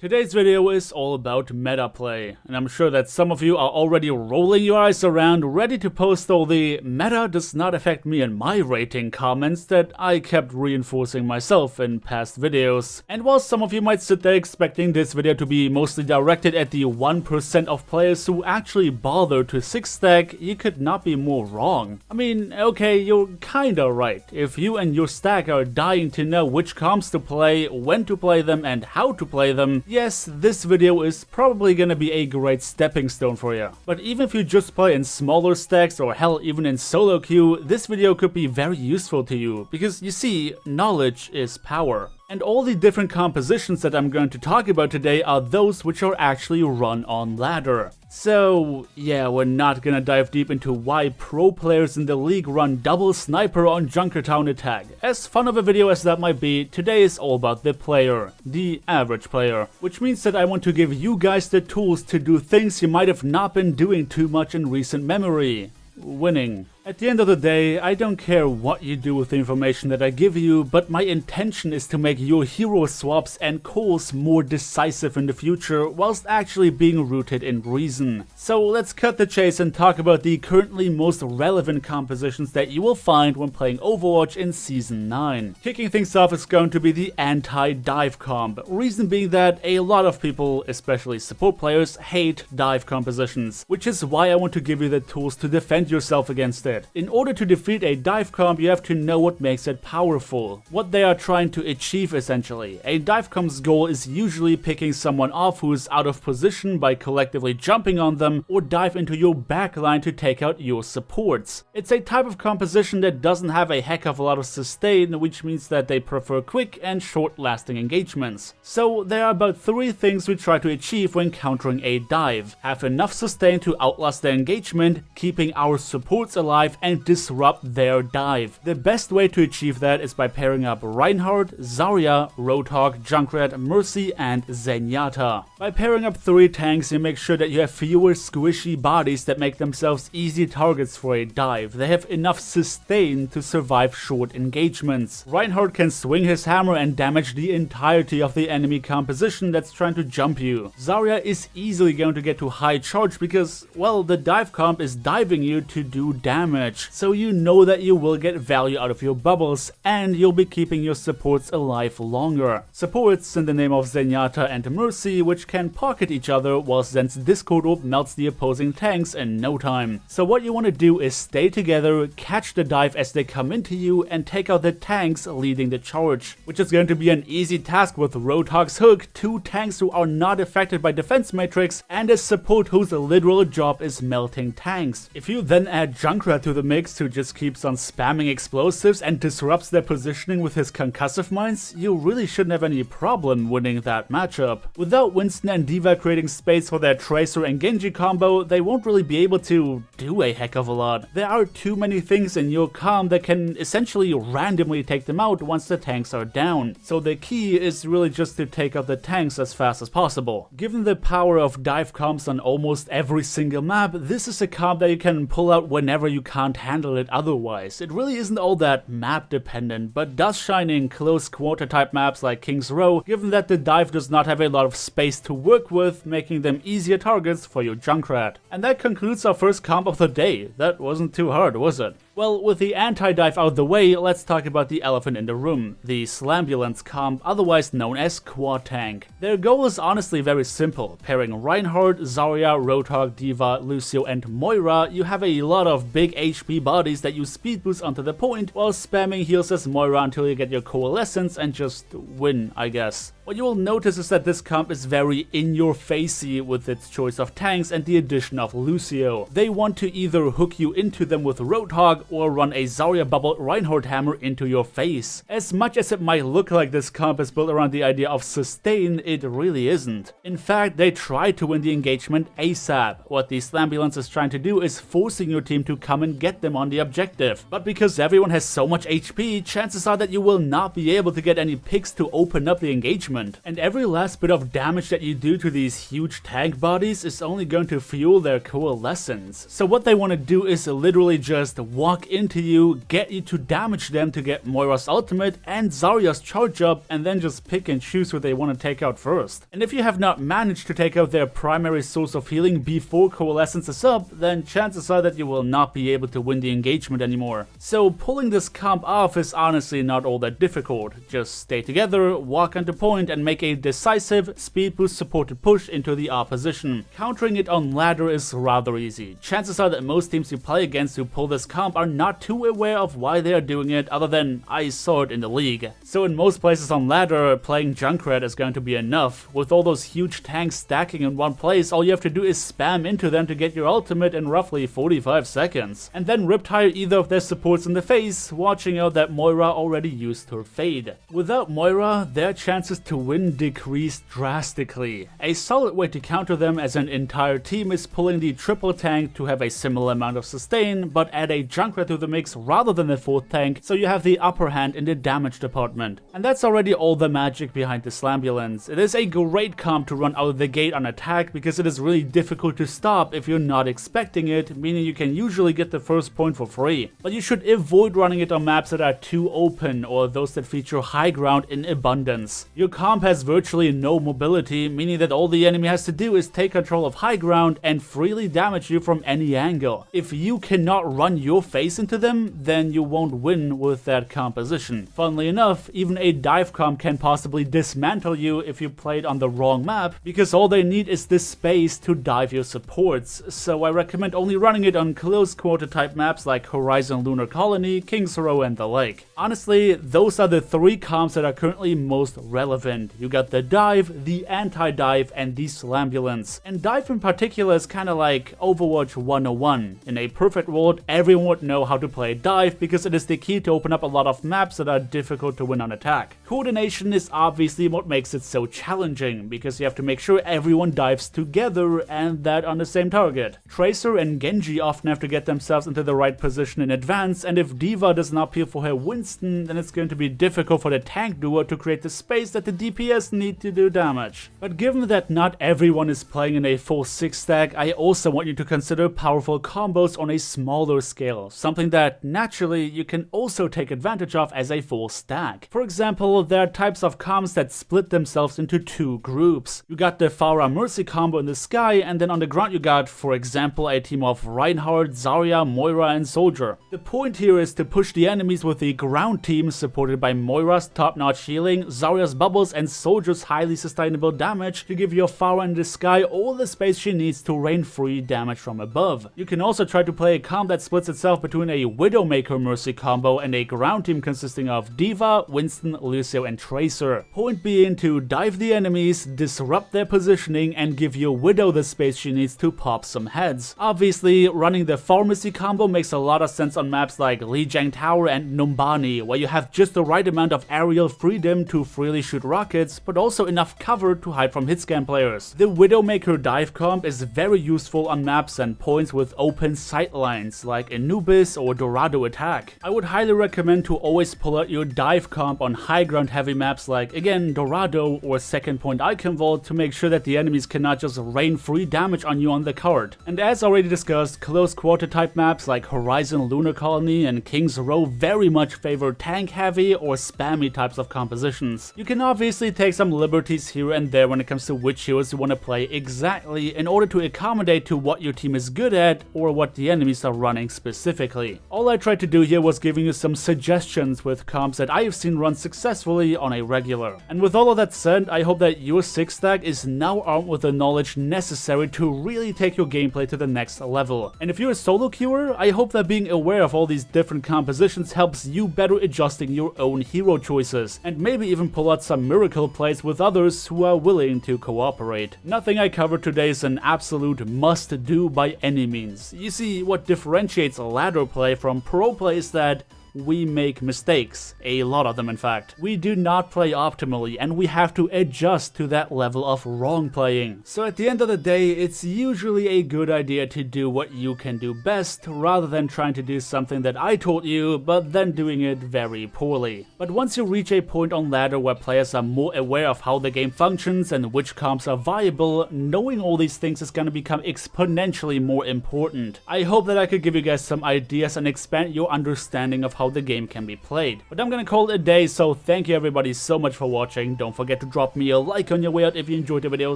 Today's video is all about meta play, and I'm sure that some of you are already rolling your eyes around, ready to post all the "meta does not affect me and my rating" comments that I kept reinforcing myself in past videos. And while some of you might sit there expecting this video to be mostly directed at the 1% of players who actually bother to 6-stack, you could not be more wrong. I mean, okay, you're kinda right. If you and your stack are dying to know which comps to play, when to play them, and how to play them, yes, this video is probably gonna be a great stepping stone for you. But even if you just play in smaller stacks or hell even in solo queue, this video could be very useful to you, because you see, knowledge is power. And all the different compositions that I'm going to talk about today are those which are actually run on ladder. So yeah, we're not gonna dive deep into why pro players in the league run double sniper on Junkertown attack. As fun of a video as that might be, today is all about the player, the average player. Which means that I want to give you guys the tools to do things you might have not been doing too much in recent memory. Winning. At the end of the day, I don't care what you do with the information that I give you, but my intention is to make your hero swaps and calls more decisive in the future, whilst actually being rooted in reason. So let's cut the chase and talk about the currently most relevant compositions that you will find when playing Overwatch in Season 9. Kicking things off is going to be the anti-dive comp, reason being that a lot of people, especially support players, hate dive compositions, which is why I want to give you the tools to defend yourself against it. In order to defeat a dive comp, you have to know what makes it powerful, what they are trying to achieve essentially. A dive comp's goal is usually picking someone off who is out of position by collectively jumping on them, or dive into your backline to take out your supports. It's a type of composition that doesn't have a heck of a lot of sustain, which means that they prefer quick and short-lasting engagements. So there are about 3 things we try to achieve when countering a dive. Have enough sustain to outlast their engagement, keeping our supports alive and disrupt their dive. The best way to achieve that is by pairing up Reinhardt, Zarya, Roadhog, Junkrat, Mercy, and Zenyatta. By pairing up 3 tanks, you make sure that you have fewer squishy bodies that make themselves easy targets for a dive. They have enough sustain to survive short engagements. Reinhardt can swing his hammer and damage the entirety of the enemy composition that's trying to jump you. Zarya is easily going to get to high charge because, well, the dive comp is diving you to do damage. So you know that you will get value out of your bubbles, and you'll be keeping your supports alive longer. Supports in the name of Zenyatta and Mercy, which can pocket each other while Zen's Discord Orb melts the opposing tanks in no time. So what you want to do is stay together, catch the dive as they come into you, and take out the tanks leading the charge, which is going to be an easy task with Roadhog's hook, 2 tanks who are not affected by defense matrix, and a support whose literal job is melting tanks. If you then add Junkrat to the mix, who just keeps on spamming explosives and disrupts their positioning with his concussive mines, you really shouldn't have any problem winning that matchup. Without Winston and D.Va creating space for their Tracer and Genji combo, they won't really be able to do a heck of a lot. There are too many things in your comp that can essentially randomly take them out once the tanks are down. So the key is really just to take out the tanks as fast as possible. Given the power of dive comps on almost every single map, this is a comp that you can pull out whenever you can't handle it otherwise. It really isn't all that map dependent, but does shine in close quarter type maps like King's Row, given that the dive does not have a lot of space to work with, making them easier targets for your Junkrat. And that concludes our first comp of the day. That wasn't too hard, was it? Well, with the anti-dive out of the way, let's talk about the elephant in the room, the Slambulance comp, otherwise known as Quad Tank. Their goal is honestly very simple. Pairing Reinhardt, Zarya, Roadhog, D.Va, Lucio, and Moira, you have a lot of big HP bodies that you speed boost onto the point, while spamming heals as Moira until you get your Coalescence and just win, I guess. What you will notice is that this comp is very in-your-facey with its choice of tanks and the addition of Lucio. They want to either hook you into them with Roadhog or run a Zarya bubble Reinhardt hammer into your face. As much as it might look like this comp is built around the idea of sustain, it really isn't. In fact, they try to win the engagement ASAP. What the Slambulance is trying to do is forcing your team to come and get them on the objective. But because everyone has so much HP, chances are that you will not be able to get any picks to open up the engagement engagement. And every last bit of damage that you do to these huge tank bodies is only going to fuel their coalescence. So what they want to do is literally just walk into you, get you to damage them to get Moira's ultimate and Zarya's charge up, and then just pick and choose who they want to take out first. And if you have not managed to take out their primary source of healing before coalescence is up, then chances are that you will not be able to win the engagement anymore. So pulling this comp off is honestly not all that difficult. Just stay together, walk onto point, and make a decisive speed boost supported push into the opposition. Countering it on ladder is rather easy. Chances are that most teams you play against who pull this comp are not too aware of why they are doing it, other than I saw it in the league. So in most places on ladder, playing Junkrat is going to be enough. With all those huge tanks stacking in one place, all you have to do is spam into them to get your ultimate in roughly 45 seconds. And then riptire either of their supports in the face, watching out that Moira already used her fade. Without Moira, their chances to win decrease drastically. A solid way to counter them as an entire team is pulling the triple tank to have a similar amount of sustain, but add a Junkrat to the mix rather than the fourth tank, so you have the upper hand in the damage department. And that's already all the magic behind this Slambulance. It is a great comp to run out of the gate on attack because it is really difficult to stop if you're not expecting it, meaning you can usually get the first point for free. But you should avoid running it on maps that are too open or those that feature high ground in abundance. Your comp has virtually no mobility, meaning that all the enemy has to do is take control of high ground and freely damage you from any angle. If you cannot run your face into them, then you won't win with that composition. Funnily enough, even a dive comp can possibly dismantle you if you played on the wrong map, because all they need is this space to dive your supports. So I recommend only running it on close quarter type maps like Horizon Lunar Colony, King's Row, and the like. Honestly, those are the three comps that are currently most relevant. You got the dive, the anti-dive, and the Slambulance. And dive in particular is kinda like Overwatch 101. In a perfect world, everyone would know how to play dive because it is the key to open up a lot of maps that are difficult to win on attack. Coordination is obviously what makes it so challenging, because you have to make sure everyone dives together and that on the same target. Tracer and Genji often have to get themselves into the right position in advance, and if D.Va does not peel for her Winston, then it's going to be difficult for the tank duo to create the space that the DPS need to do damage. But given that not everyone is playing in a full 6 stack, I also want you to consider powerful combos on a smaller scale, something that naturally you can also take advantage of as a full stack. For example, there are types of comps that split themselves into two groups. You got the Pharah Mercy combo in the sky, and then on the ground you got, for example, a team of Reinhardt, Zarya, Moira, and Soldier. The point here is to push the enemies with the ground team supported by Moira's top-notch healing, Zarya's bubbles, and Soldier's highly sustainable damage to give your Pharah in the sky all the space she needs to rain free damage from above. You can also try to play a comp that splits itself between a Widowmaker Mercy combo and a ground team consisting of D.Va, Winston, Lucio, and Tracer. Point being to dive the enemies, disrupt their positioning, and give your Widow the space she needs to pop some heads. Obviously, running the Pharmacy combo makes a lot of sense on maps like Lijiang Tower and Numbani, where you have just the right amount of aerial freedom to freely shoot rockets, but also enough cover to hide from hitscan players. The Widowmaker dive comp is very useful on maps and points with open sightlines, like Anubis or Dorado Attack. I would highly recommend to always pull out your dive comp on high ground heavy maps like, again, Dorado or Second Point Icon Vault to make sure that the enemies cannot just rain free damage on you on the card. And as already discussed, close quarter type maps like Horizon Lunar Colony and King's Row very much favor tank heavy or spammy types of compositions. You can obviously take some liberties here and there when it comes to which heroes you want to play exactly in order to accommodate to what your team is good at or what the enemies are running specifically. All I tried to do here was giving you some suggestions with comps that I have seen run successfully on a regular. And with all of that said, I hope that your 6 stack is now armed with the knowledge necessary to really take your gameplay to the next level. And if you're a solo queuer, I hope that being aware of all these different compositions helps you better adjusting your own hero choices, and maybe even pull out some miracle plays with others who are willing to cooperate. Nothing I covered today is an absolute must-do by any means. You see, what differentiates ladder play from pro play is that we make mistakes, a lot of them in fact. We do not play optimally and we have to adjust to that level of wrong playing. So at the end of the day, it's usually a good idea to do what you can do best rather than trying to do something that I taught you but then doing it very poorly. But once you reach a point on ladder where players are more aware of how the game functions and which comps are viable, knowing all these things is going to become exponentially more important. I hope that I could give you guys some ideas and expand your understanding of how the game can be played. But I'm gonna call it a day, so thank you everybody so much for watching. Don't forget to drop me a like on your way out if you enjoyed the video,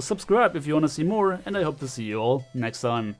subscribe if you want to see more, and I hope to see you all next time.